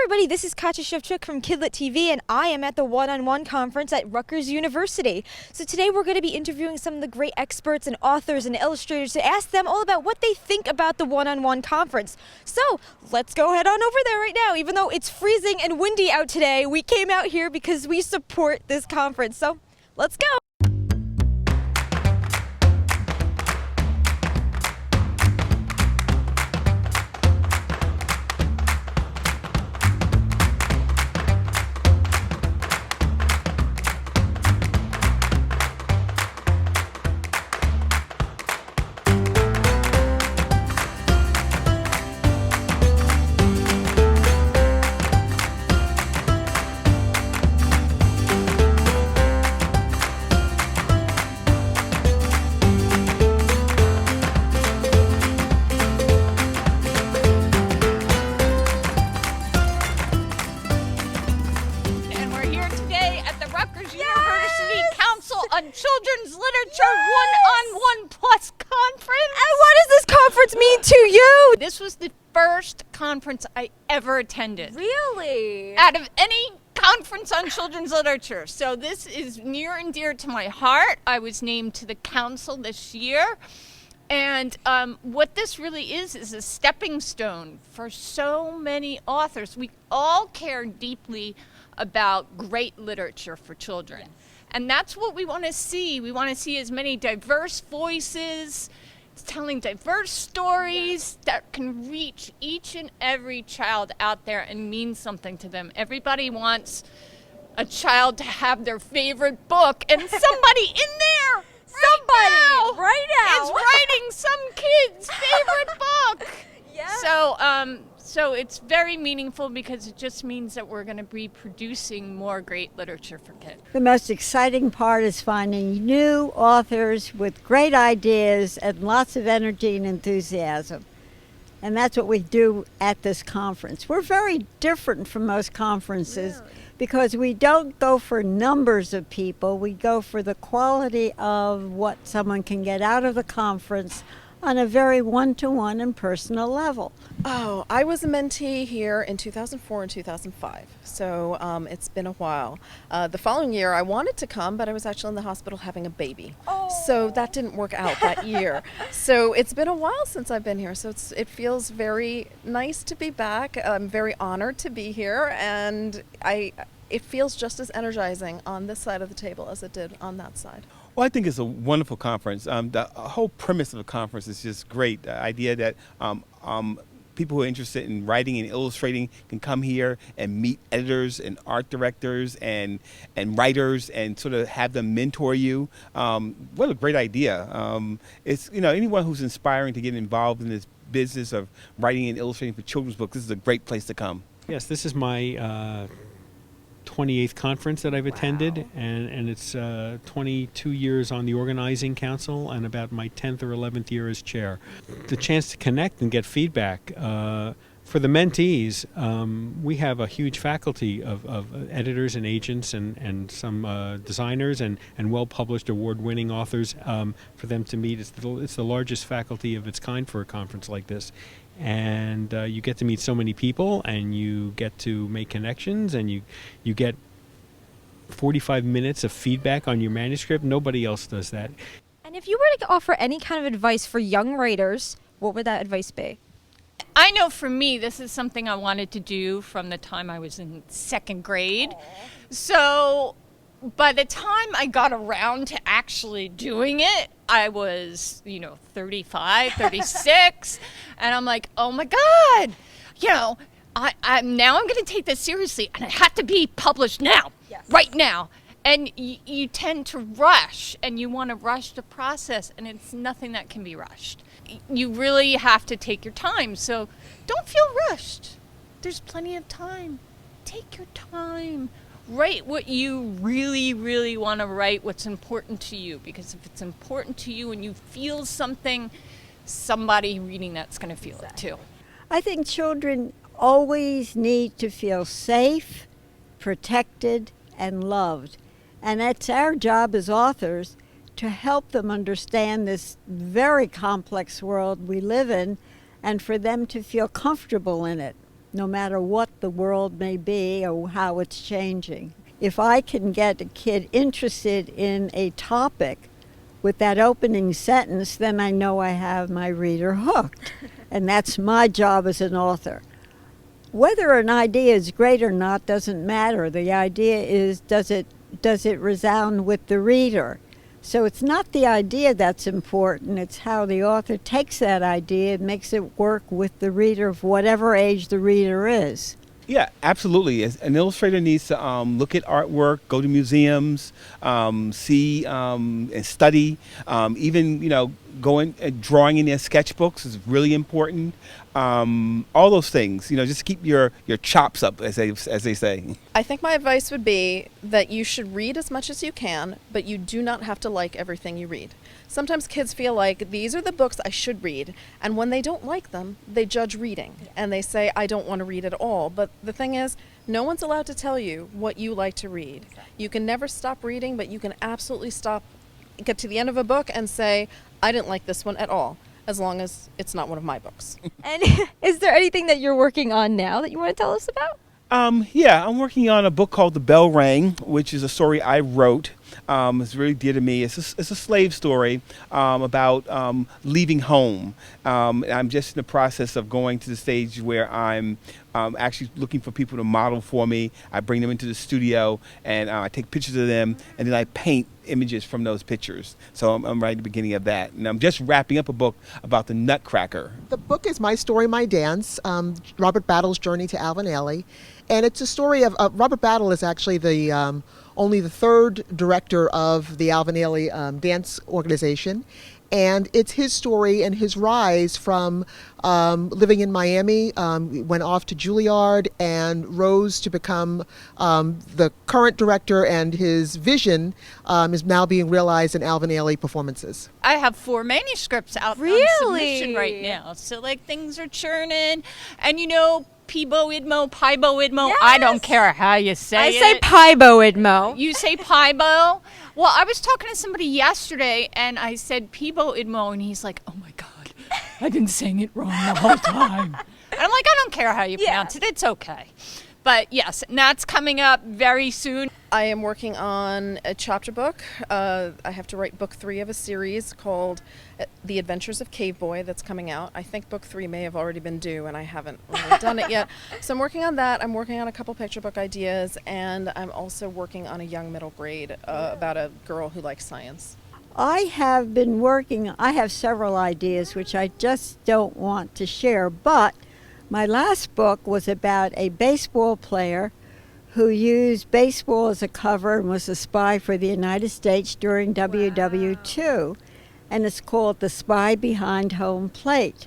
everybody, this is Katja Shevchuk from KidLit TV, and I am at the One-on-One conference at Rutgers University. So today we're going to be interviewing some of the great experts and authors and illustrators to ask them all about what they think about the One-on-One conference. So let's go head on over there right now. Even though it's freezing and windy out today, we came out here because we support this conference. So let's go. University Council on Children's Literature One-on-One Plus Conference. And what does this conference mean to you? This was the first conference I ever attended. Really? Out of any conference on children's literature. So this is near and dear to my heart. I was named to the council this year. And what this really is a stepping stone for so many authors. We all care deeply about great literature for children. Yes. And that's what we want to see. We want to see as many diverse voices, telling diverse stories that can reach each and every child out there and mean something to them. Everybody wants a child to have their favorite book, and somebody in there right now is writing some kid's favorite book. Yeah. So it's very meaningful because it just means that we're going to be producing more great literature for kids. The most exciting part is finding new authors with great ideas and lots of energy and enthusiasm. And that's what we do at this conference. We're very different from most conferences because we don't go for numbers of people. We go for the quality of what someone can get out of the conference on a very one-to-one and personal level. Oh, I was a mentee here in 2004 and 2005, so it's been a while. The following year I wanted to come, but I was actually in the hospital having a baby. So that didn't work out that year. So it's been a while since I've been here, so it feels very nice to be back. I'm very honored to be here, and it feels just as energizing on this side of the table as it did on that side. Well, I think it's a wonderful conference. The whole premise of the conference is just great. The idea that people who are interested in writing and illustrating can come here and meet editors and art directors and writers and sort of have them mentor you. What a great idea. It's, anyone who's inspiring to get involved in this business of writing and illustrating for children's books, this is a great place to come. Yes, this is my 28th conference that I've attended, and it's 22 years on the organizing council and about my 10th or 11th year as chair. The chance to connect and get feedback. For the mentees, we have a huge faculty of editors and agents and some designers and well-published award-winning authors for them to meet. It's the largest faculty of its kind for a conference like this. And you get to meet so many people, and you get to make connections, and you get 45 minutes of feedback on your manuscript. Nobody else does that. And if you were to offer any kind of advice for young writers, what would that advice be? I know for me, this is something I wanted to do from the time I was in second grade. So by the time I got around to actually doing it, I was, 35, 36, and I'm like, oh my God, I'm going to take this seriously, and it had to be published now, right now. And you tend to rush, and you want to rush the process, and it's nothing that can be rushed. You really have to take your time, so don't feel rushed. There's plenty of time. Take your time. Write what you really, really want to write, what's important to you, because if it's important to you and you feel something, somebody reading that's going to feel it too. I think children always need to feel safe, protected, and loved. And it's our job as authors to help them understand this very complex world we live in and for them to feel comfortable in it. no matter what the world may be or how it's changing. If I can get a kid interested in a topic with that opening sentence, then I know I have my reader hooked. And that's my job as an author. Whether an idea is great or not doesn't matter. The idea is, does it resound with the reader? So it's not the idea that's important, it's how the author takes that idea and makes it work with the reader of whatever age the reader is. Yeah, absolutely. An illustrator needs to look at artwork, go to museums, see and study. Even going and drawing in their sketchbooks is really important. All those things, just keep your chops up, as they say. I think my advice would be that you should read as much as you can, but you do not have to like everything you read. Sometimes kids feel like these are the books I should read, and when they don't like them, they judge reading, and they say, I don't want to read at all. But the thing is, no one's allowed to tell you what you like to read. You can never stop reading, but you can absolutely get to the end of a book and say, I didn't like this one at all, as long as it's not one of my books. And is there anything that you're working on now that you want to tell us about? Yeah, I'm working on a book called The Bell Rang, which is a story I wrote. It's really dear to me. It's a slave story about leaving home. I'm just in the process of going to the stage where I'm actually looking for people to model for me. I bring them into the studio and I take pictures of them, and then I paint images from those pictures. So I'm right at the beginning of that. And I'm just wrapping up a book about the Nutcracker. The book is My Story, My Dance, Robert Battle's Journey to Alvin Ailey. And it's a story of Robert Battle is actually the only the third director of the Alvin Ailey dance organization. And it's his story and his rise from living in Miami, went off to Juilliard and rose to become the current director, and his vision is now being realized in Alvin Ailey performances. I have 4 manuscripts out on submission right now. So things are churning. And Pibo Idmo, Pibo Idmo. Yes. I don't care how you say it. I say Pibo Idmo. You say Pibo? Well, I was talking to somebody yesterday, and I said Pibo Idmo, and he's like, oh my God, I've been saying it wrong the whole time. And I'm like, I don't care how you pronounce it. It's okay. But yes, and that's coming up very soon. I am working on a chapter book. I have to write book 3 of a series called The Adventures of Cave Boy that's coming out. I think book 3 may have already been due, and I haven't really done it yet. So I'm working on that. I'm working on a couple picture book ideas, and I'm also working on a young middle grade about a girl who likes science. I have several ideas which I just don't want to share, but my last book was about a baseball player who used baseball as a cover and was a spy for the United States during WW2. And it's called The Spy Behind Home Plate.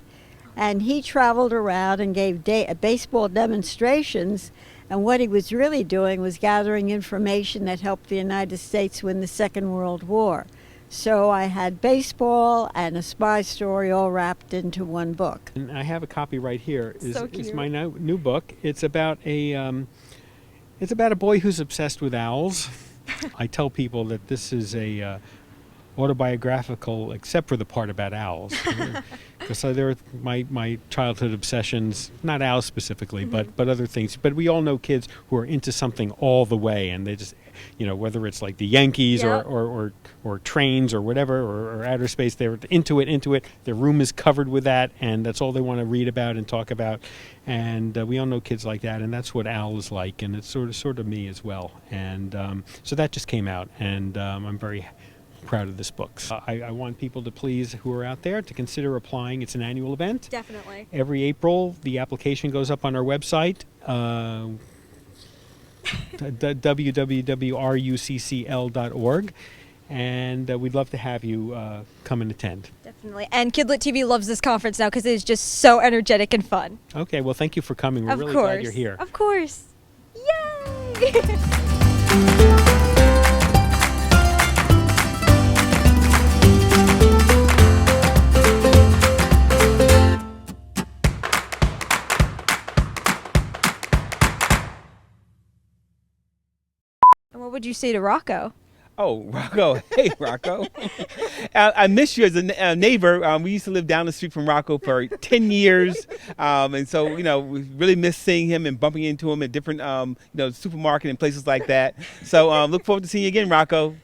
And he traveled around and gave baseball demonstrations, and what he was really doing was gathering information that helped the United States win the Second World War. So I had baseball and a spy story all wrapped into one book. And I have a copy right here. So Is cute. my new book. It's about a boy who's obsessed with owls. I tell people that this is a autobiographical, except for the part about owls. Because there are my childhood obsessions, not owls specifically, but other things. But we all know kids who are into something all the way, and they just, whether it's like the Yankees or trains or whatever, or outer space, they're into it. Their room is covered with that, and that's all they want to read about and talk about. And we all know kids like that, and that's what Al is like, and it's sort of me as well. And so that just came out, and I'm very proud of this book. I want people to please, who are out there, to consider applying. It's an annual event. Definitely. Every April, the application goes up on our website, www.ruccl.org, and we'd love to have you come and attend. Definitely. And KidLit TV loves this conference now because it is just so energetic and fun. Okay, well, thank you for coming. We're really glad you're here. Of course. Yay! And what would you say to Rocco? Oh, Rocco. Hey, Rocco. I miss you as a neighbor. We used to live down the street from Rocco for 10 years. And so, we really miss seeing him and bumping into him at different, supermarket and places like that. So look forward to seeing you again, Rocco.